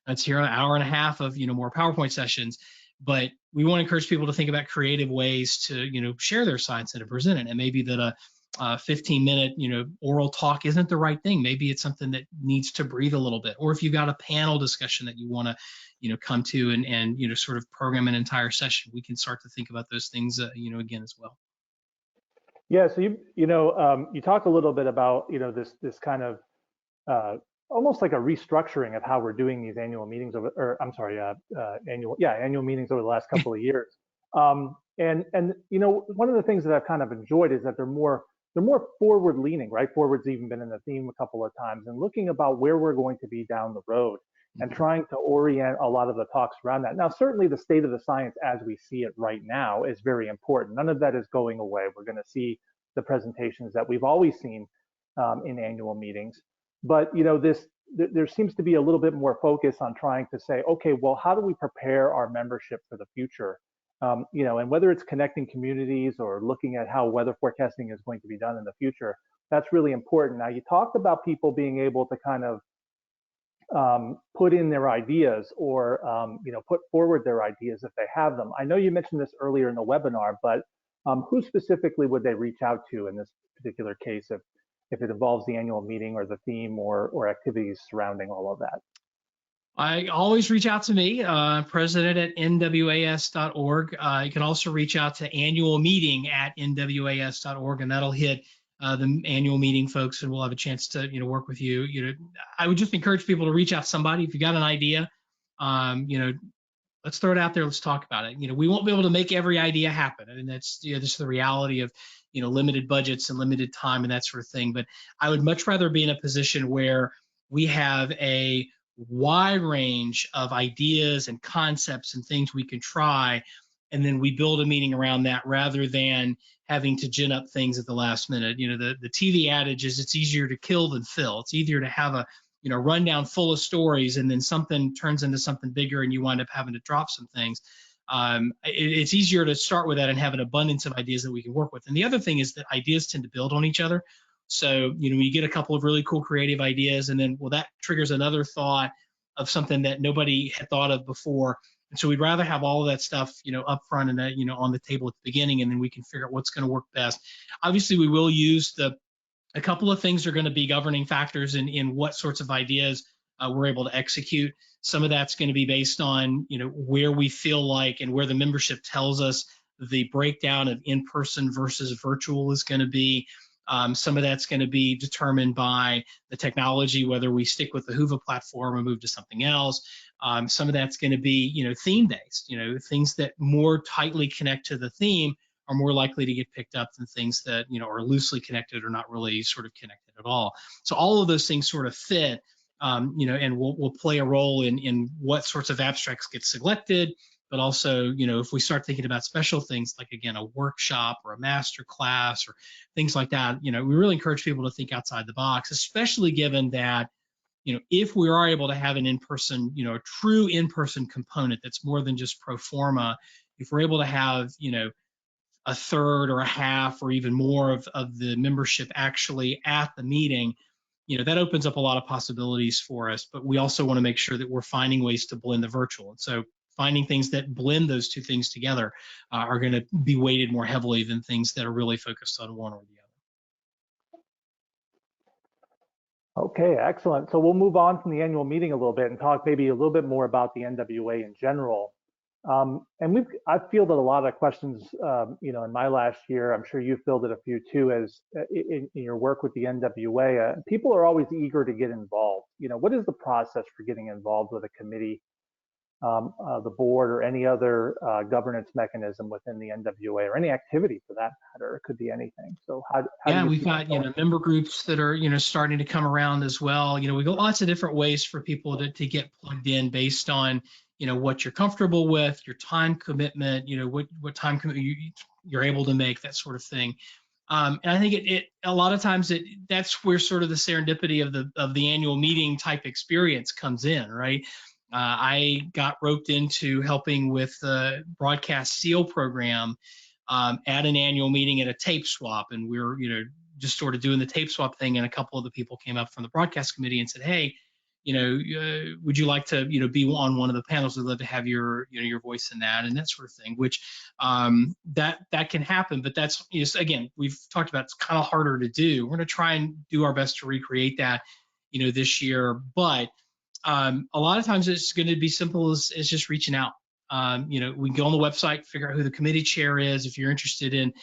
Speaker 3: that's here an hour and a half of, more PowerPoint sessions. But we want to encourage people to think about creative ways to, share their science and to present it. And maybe that a 15-minute, oral talk isn't the right thing. Maybe it's something that needs to breathe a little bit. Or if you've got a panel discussion that you want to, come to and sort of program an entire session, we can start to think about those things, again as well.
Speaker 2: Yeah. So you talk a little bit about this kind of almost like a restructuring of how we're doing these annual meetings annual meetings over the last couple of years. And one of the things that I've kind of enjoyed is that they're more forward leaning, right? Forward's even been in the theme a couple of times, and looking about where we're going to be down the road and trying to orient a lot of the talks around that. Now, certainly the state of the science as we see it right now is very important. None of that is going away. We're going to see the presentations that we've always seen in annual meetings. But there seems to be a little bit more focus on trying to say, okay, well, how do we prepare our membership for the future? And whether it's connecting communities or looking at how weather forecasting is going to be done in the future, that's really important. Now, you talked about people being able to kind of put in their ideas or put forward their ideas if they have them. I know you mentioned this earlier in the webinar, but who specifically would they reach out to in this particular case if it involves the annual meeting or the theme or activities surrounding all of that?
Speaker 3: I always reach out to me, president@nwas.org. You can also reach out to annualmeeting@nwas.org, and that'll hit the annual meeting folks, and we'll have a chance to work with you. I would just encourage people to reach out to somebody. If you got an idea, let's throw it out there. Let's talk about it. We won't be able to make every idea happen, and that's just the reality of limited budgets and limited time and that sort of thing. But I would much rather be in a position where we have a wide range of ideas and concepts and things we can try, and then we build a meeting around that rather than having to gin up things at the last minute. You know, the TV adage is it's easier to kill than fill. It's easier to have a rundown full of stories and then something turns into something bigger and you wind up having to drop some things. It's easier to start with that and have an abundance of ideas that we can work with. And the other thing is that ideas tend to build on each other. So, you get a couple of really cool creative ideas and then, well, that triggers another thought of something that nobody had thought of before. And so we'd rather have all of that stuff, up front and, on the table at the beginning, and then we can figure out what's going to work best. Obviously, we will use a couple of things are going to be governing factors in what sorts of ideas we're able to execute. Some of that's going to be based on, where we feel like and where the membership tells us the breakdown of in-person versus virtual is going to be. Some of that's going to be determined by the technology, whether we stick with the Hoover platform or move to something else. Some of that's going to be, theme-based, things that more tightly connect to the theme are more likely to get picked up than things that, are loosely connected or not really sort of connected at all. So all of those things sort of fit, and will play a role in what sorts of abstracts get selected. But also, if we start thinking about special things like, again, a workshop or a master class or things like that, we really encourage people to think outside the box, especially given that, if we are able to have an in-person, a true in-person component that's more than just pro forma, if we're able to have, a third or a half or even more of the membership actually at the meeting, that opens up a lot of possibilities for us. But we also want to make sure that we're finding ways to blend the virtual. And so finding things that blend those two things together are going to be weighted more heavily than things that are really focused on one or the other.
Speaker 2: Okay, excellent. So we'll move on from the annual meeting a little bit and talk maybe a little bit more about the NWA in general. And I fielded a lot of questions, in my last year. I'm sure you fielded a few too, as in your work with the NWA. People are always eager to get involved. What is the process for getting involved with a committee, the board, or any other governance mechanism within the NWA, or any activity for that matter? It could be anything. So how do
Speaker 3: we've got member groups that are starting to come around as well. We've got lots of different ways for people to get plugged in based on what you're comfortable with, your time commitment, what time commitment you're able to make, that sort of thing. And I think it a lot of times that's where sort of the serendipity of the annual meeting type experience comes in, right? I got roped into helping with the broadcast seal program at an annual meeting at a tape swap, and we were just sort of doing the tape swap thing, and a couple of the people came up from the broadcast committee and said, hey, would you like to, be on one of the panels? We'd love to have your voice in that and that sort of thing, which that can happen. But that's, again, we've talked about, it's kind of harder to do. We're going to try and do our best to recreate that, this year. But a lot of times it's going to be simple as just reaching out. We can go on the website, figure out who the committee chair is. If you're interested in,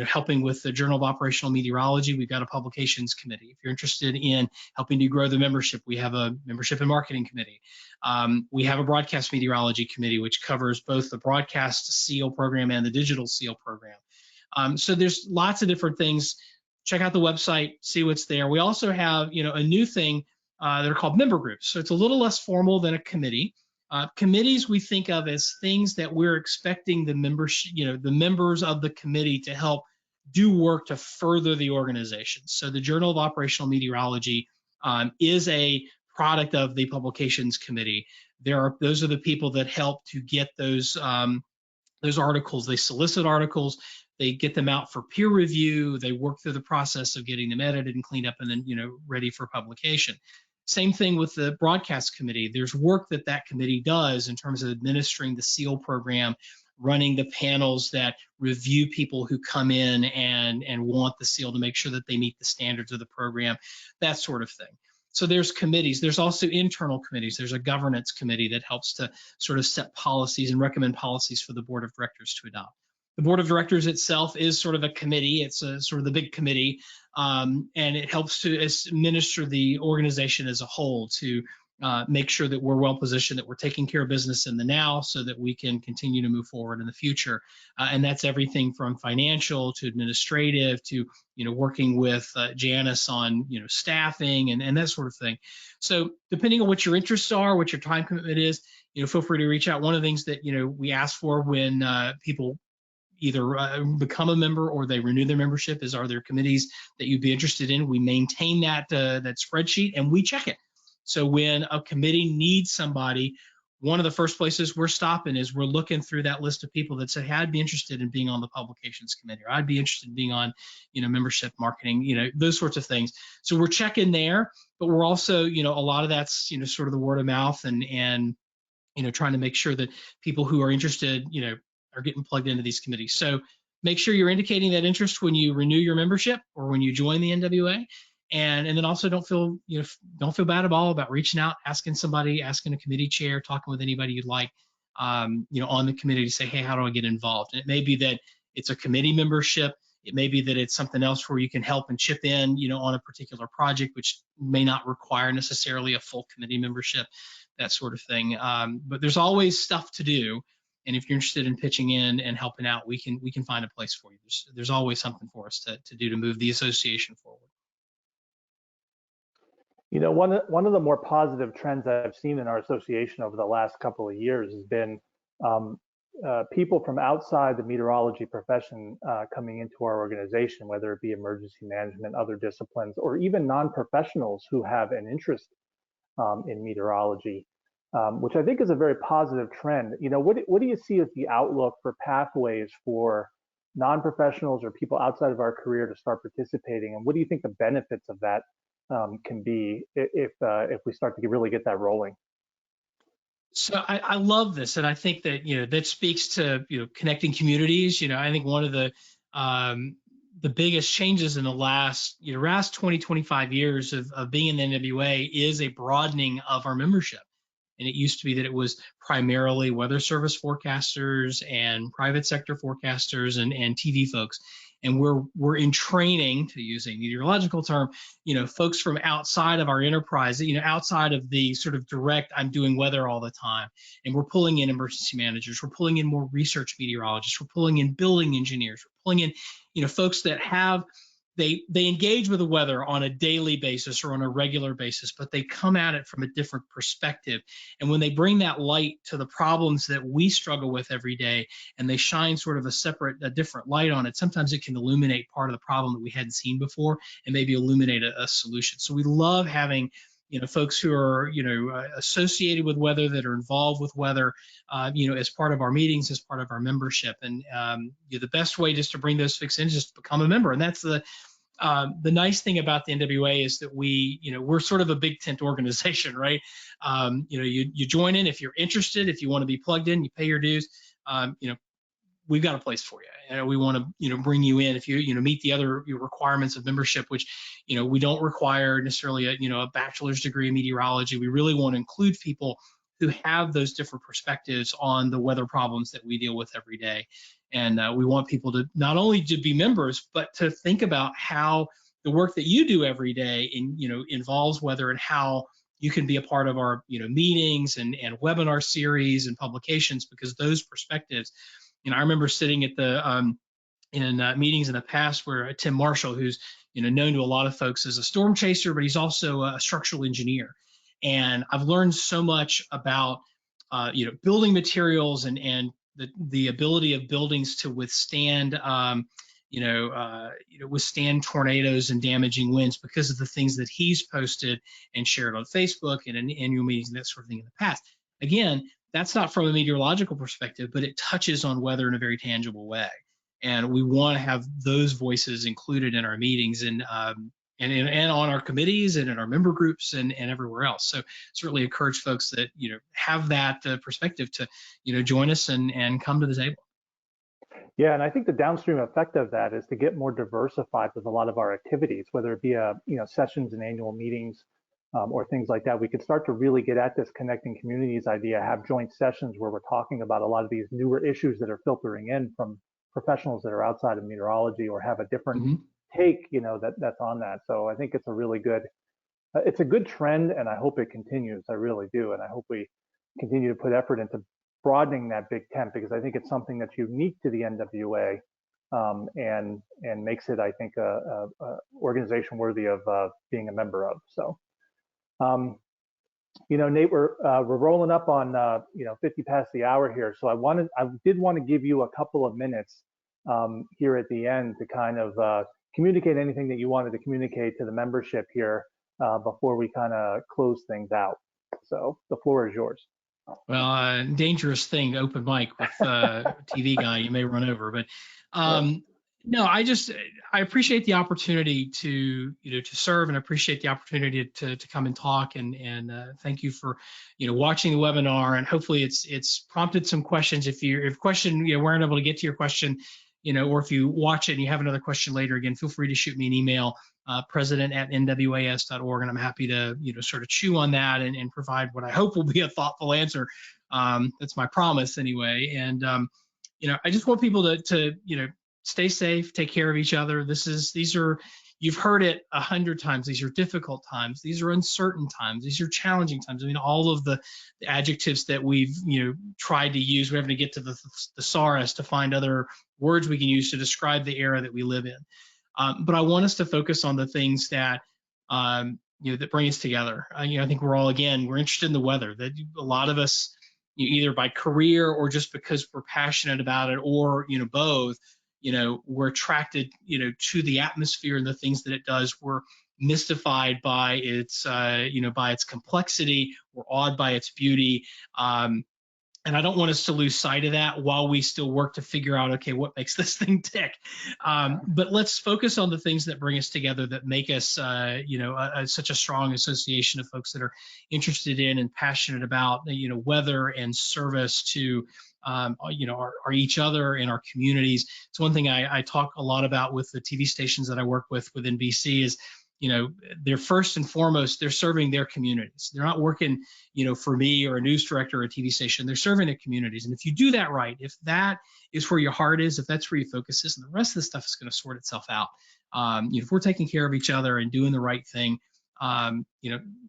Speaker 3: helping with the Journal of Operational Meteorology, we've got a publications committee. If you're interested in helping to grow the membership, we have a membership and marketing committee. We have a broadcast meteorology committee, which covers both the broadcast SEAL program and the digital SEAL program. So there's lots of different things. Check out the website, see what's there. We also have, a new thing that are called member groups. So it's a little less formal than a committee. Committees we think of as things that we're expecting the members, the members of the committee to help do work to further the organization. So the Journal of Operational Meteorology is a product of the publications committee. Those are the people that help to get those articles. They solicit articles, they get them out for peer review, they work through the process of getting them edited and cleaned up and then ready for publication. Same thing with the broadcast committee. There's work that committee does in terms of administering the SEAL program, running the panels that review people who come in and want the SEAL to make sure that they meet the standards of the program, that sort of thing. So there's committees. There's also internal committees. There's a governance committee that helps to sort of set policies and recommend policies for the board of directors to adopt. The board of directors itself is sort of a committee. It's a sort of the big committee, and it helps to administer the organization as a whole to make sure that we're well positioned, that we're taking care of business in the now so that we can continue to move forward in the future. And that's everything from financial to administrative to, working with Janice on, staffing and that sort of thing. So depending on what your interests are, what your time commitment is, feel free to reach out. One of the things that, we ask for when people either become a member or they renew their membership is, are there committees that you'd be interested in? We maintain that spreadsheet and we check it. So when a committee needs somebody, one of the first places we're stopping is we're looking through that list of people that say, hey, I'd be interested in being on the publications committee, or I'd be interested in being on, membership marketing, those sorts of things. So we're checking there, but we're also, a lot of that's, sort of the word of mouth and trying to make sure that people who are interested, are getting plugged into these committees. So make sure you're indicating that interest when you renew your membership or when you join the NWA. And then also don't feel bad at all about reaching out, asking a committee chair, talking with anybody you'd like, on the committee to say, hey, how do I get involved? And it may be that it's a committee membership. It may be that it's something else where you can help and chip in, on a particular project, which may not require necessarily a full committee membership, that sort of thing. But there's always stuff to do. And if you're interested in pitching in and helping out, we can find a place for you. There's always something for us to do to move the association forward.
Speaker 2: One of the more positive trends I've seen in our association over the last couple of years has been people from outside the meteorology profession coming into our organization, whether it be emergency management, other disciplines, or even non-professionals who have an interest in meteorology, which I think is a very positive trend. What do you see as the outlook for pathways for non-professionals or people outside of our career to start participating, and what do you think the benefits of that can be if we start to really get that rolling?
Speaker 3: So I love this, and I think that that speaks to connecting communities. I think one of the biggest changes in the last 20, 25 years of being in the NWA is a broadening of our membership. And it used to be that it was primarily weather service forecasters and private sector forecasters and TV folks. And we're in training, to use a meteorological term, folks from outside of our enterprise, outside of the sort of direct, I'm doing weather all the time. And we're pulling in emergency managers, we're pulling in more research meteorologists, we're pulling in building engineers, we're pulling in, folks that have they engage with the weather on a daily basis or on a regular basis, but they come at it from a different perspective. And when they bring that light to the problems that we struggle with every day, and they shine sort of a different light on it, sometimes it can illuminate part of the problem that we hadn't seen before and maybe illuminate a solution. So we love having folks who are associated with weather, that are involved with weather, as part of our meetings, as part of our membership. And the best way just to bring those folks in is just to become a member. And that's the nice thing about the NWA is that we're sort of a big tent organization, right? You join in if you're interested, if you want to be plugged in, you pay your dues. We've got a place for you. And we want to, bring you in if you meet the other requirements of membership, which, we don't require necessarily a bachelor's degree in meteorology. We really want to include people who have those different perspectives on the weather problems that we deal with every day. And we want people to not only to be members, but to think about how the work that you do every day involves weather, and how you can be a part of our meetings and webinar series and publications, because those perspectives. I remember sitting at the in meetings in the past where Tim Marshall, who's known to a lot of folks as a storm chaser, but he's also a structural engineer, and I've learned so much about building materials and the ability of buildings to withstand withstand tornadoes and damaging winds because of the things that he's posted and shared on Facebook and in annual meetings and that sort of thing in the past. Again, that's not from a meteorological perspective, but it touches on weather in a very tangible way. And we want to have those voices included in our meetings and on our committees and in our member groups and everywhere else. So certainly encourage folks that, have that perspective to, join us and come to the table.
Speaker 2: Yeah, and I think the downstream effect of that is to get more diversified with a lot of our activities, whether it be sessions and annual meetings, or things like that. We could start to really get at this connecting communities idea, have joint sessions where we're talking about a lot of these newer issues that are filtering in from professionals that are outside of meteorology or have a different take, that's on that. So I think it's a really good, it's a good trend, and I hope it continues. I really do. And I hope we continue to put effort into broadening that big tent, because I think it's something that's unique to the NWA, and makes it, I think, a organization worthy of being a member of. So Nate, we're rolling up on 50 past the hour here, so I did want to give you a couple of minutes here at the end to kind of communicate anything that you wanted to communicate to the membership here before we kind of close things out. So the floor is yours.
Speaker 3: Well, dangerous thing, open mic with TV guy, you may run over, but no, I appreciate the opportunity to serve, and appreciate the opportunity to come and talk, and thank you for watching the webinar, and hopefully it's prompted some questions. If weren't able to get to your question, or if you watch it and you have another question later, again, feel free to shoot me an email, president@nwas.org, and I'm happy to sort of chew on that and provide what I hope will be a thoughtful answer. That's my promise anyway. And I just want people to stay safe, take care of each other. These are you've heard it 100 times. These are difficult times. These are uncertain times. These are challenging times. I mean, all of the adjectives that we've tried to use. We're having to get to the thesaurus to find other words we can use to describe the era that we live in. But I want us to focus on the things that that bring us together. I think we're interested in the weather. That a lot of us, either by career or just because we're passionate about it, or both, we're attracted to the atmosphere and the things that it does. We're mystified by its by its complexity. We're awed by its beauty. And I don't want us to lose sight of that while we still work to figure out, okay, what makes this thing tick? But let's focus on the things that bring us together, that make us, such a strong association of folks that are interested in and passionate about, weather and service to, our each other and our communities. It's one thing I talk a lot about with the TV stations that I work with within BC is, they're first and foremost, they're serving their communities. They're not working, for me or a news director or a TV station. They're serving their communities. And if you do that right, if that is where your heart is, if that's where your focus is, and the rest of the stuff is going to sort itself out. If we're taking care of each other and doing the right thing, the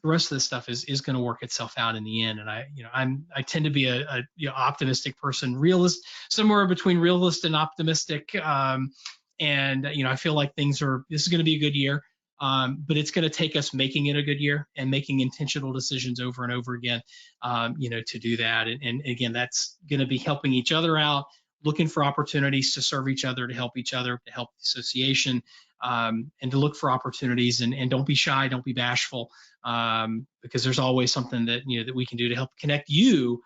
Speaker 3: rest of the stuff is going to work itself out in the end. And I tend to be a optimistic person, realist, somewhere between realist and optimistic. And I feel like this is going to be a good year. But it's going to take us making it a good year and making intentional decisions over and over again, to do that. And again, that's going to be helping each other out, looking for opportunities to serve each other, to help each other, to help the association, and to look for opportunities. And don't be shy, don't be bashful, because there's always something that that we can do to help connect you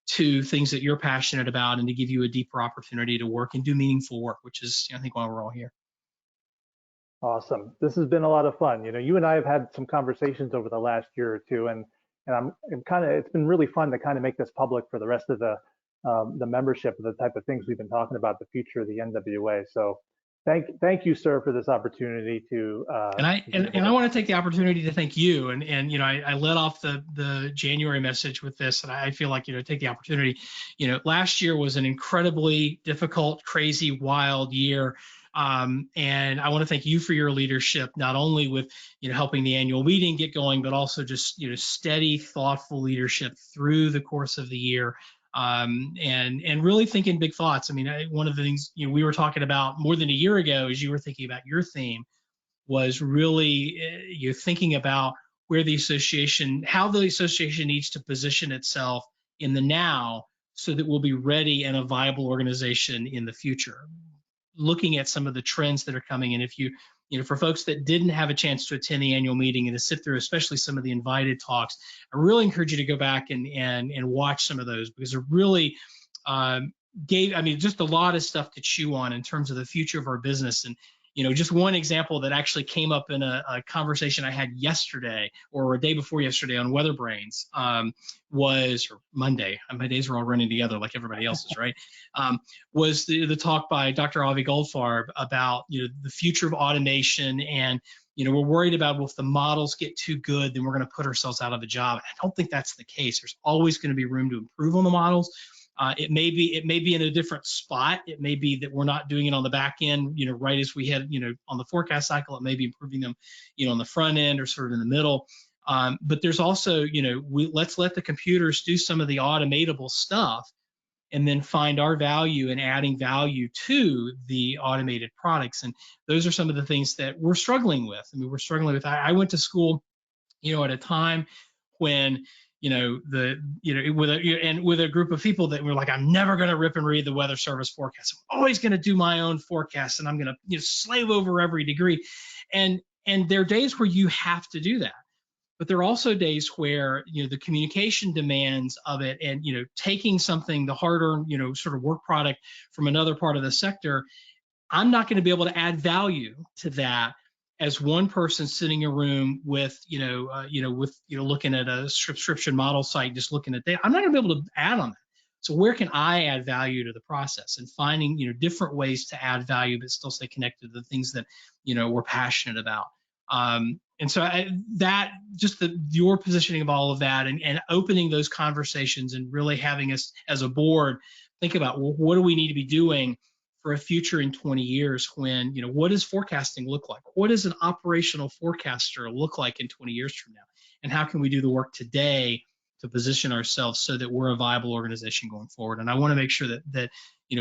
Speaker 3: to things that you're passionate about, and to give you a deeper opportunity to work and do meaningful work, which is, I think, why we're all here.
Speaker 2: Awesome. This has been a lot of fun. You and I have had some conversations over the last year or two, and it's been really fun to kind of make this public for the rest of the membership of the type of things we've been talking about, the future of the NWA. So thank you, sir, for this opportunity to.
Speaker 3: And I want to take the opportunity to thank you. And I led off the January message with this, and I feel like take the opportunity. Last year was an incredibly difficult, crazy, wild year. And I want to thank you for your leadership, not only with helping the annual meeting get going, but also just steady, thoughtful leadership through the course of the year, and really thinking big thoughts. I mean, one of the things we were talking about more than a year ago, as you were thinking about your theme, was really you're thinking about how the association needs to position itself in the now, so that we'll be ready and a viable organization in the future. Looking at some of the trends that are coming. And if for folks that didn't have a chance to attend the annual meeting and to sit through, especially some of the invited talks, I really encourage you to go back and watch some of those, because it really just a lot of stuff to chew on in terms of the future of our business. And just one example that actually came up in a conversation I had yesterday, or a day before yesterday, on Weather Brains, or Monday. My days are all running together like everybody else's, right? Was the talk by Dr. Avi Goldfarb about the future of automation, and we're worried about, well, if the models get too good, then we're going to put ourselves out of a job. And I don't think that's the case. There's always going to be room to improve on the models. It may be in a different spot. It may be that we're not doing it on the back end, right as we had, on the forecast cycle. It may be improving them, on the front end, or sort of in the middle. But there's also, let's let the computers do some of the automatable stuff, and then find our value in adding value to the automated products. And those are some of the things that we're struggling with. I mean, I went to school, at a time when with a group of people that were like, I'm never going to rip and read the Weather Service forecast. I'm always going to do my own forecast, and I'm going to slave over every degree. And there are days where you have to do that. But there are also days where the communication demands of it, and taking something, the hard-earned sort of work product from another part of the sector, I'm not going to be able to add value to that as one person sitting in a room with looking at a subscription model site, just looking at data. I'm not going to be able to add on that. So where can I add value to the process, and finding different ways to add value but still stay connected to the things that we're passionate about. And so your positioning of all of that, and opening those conversations, and really having us as a board think about, well, what do we need to be doing for a future in 20 years when, what does forecasting look like? What does an operational forecaster look like in 20 years from now? And how can we do the work today to position ourselves so that we're a viable organization going forward? And I want to make sure that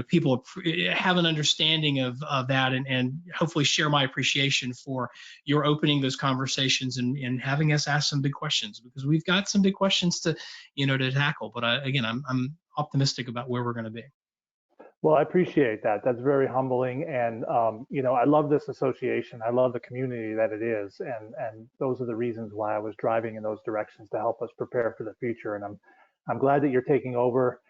Speaker 3: people have an understanding of that, and hopefully share my appreciation for your opening those conversations and having us ask some big questions, because we've got some big questions to tackle. But again, I'm optimistic about where we're going to be.
Speaker 2: Well, I appreciate that. That's very humbling. And, I love this association. I love the community that it is. And those are the reasons why I was driving in those directions, to help us prepare for the future. And I'm glad that you're taking over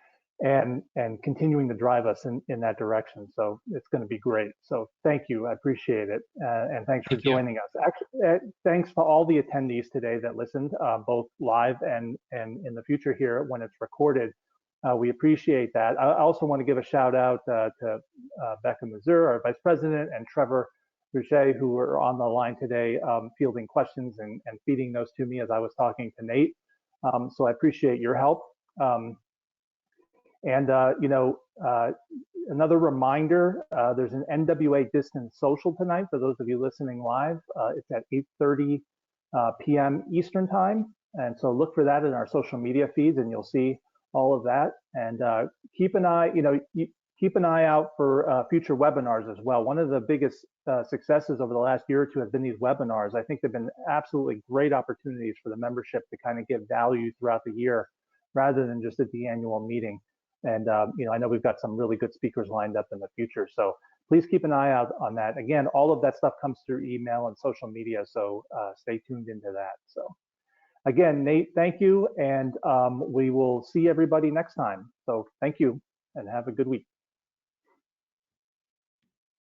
Speaker 2: and continuing to drive us in that direction. So it's going to be great. So thank you. I appreciate it. And thanks for joining us. Actually, thanks for all the attendees today that listened, both live and in the future here when it's recorded. We appreciate that. I also want to give a shout out to Becca Mazur, our Vice President, and Trevor Boucher, who are on the line today, fielding questions and feeding those to me as I was talking to Nate. So I appreciate your help. Another reminder, there's an NWA Distance Social tonight for those of you listening live. It's at 8:30 p.m. Eastern Time. And so look for that in our social media feeds, and you'll see all of that. And keep an eye out for future webinars as well. One of the biggest successes over the last year or two have been these webinars. I think they've been absolutely great opportunities for the membership to kind of give value throughout the year, rather than just at the annual meeting. And I know we've got some really good speakers lined up in the future. So please keep an eye out on that. Again, all of that stuff comes through email and social media. So stay tuned into that. So again, Nate, thank you. And we will see everybody next time. So thank you, and have a good week.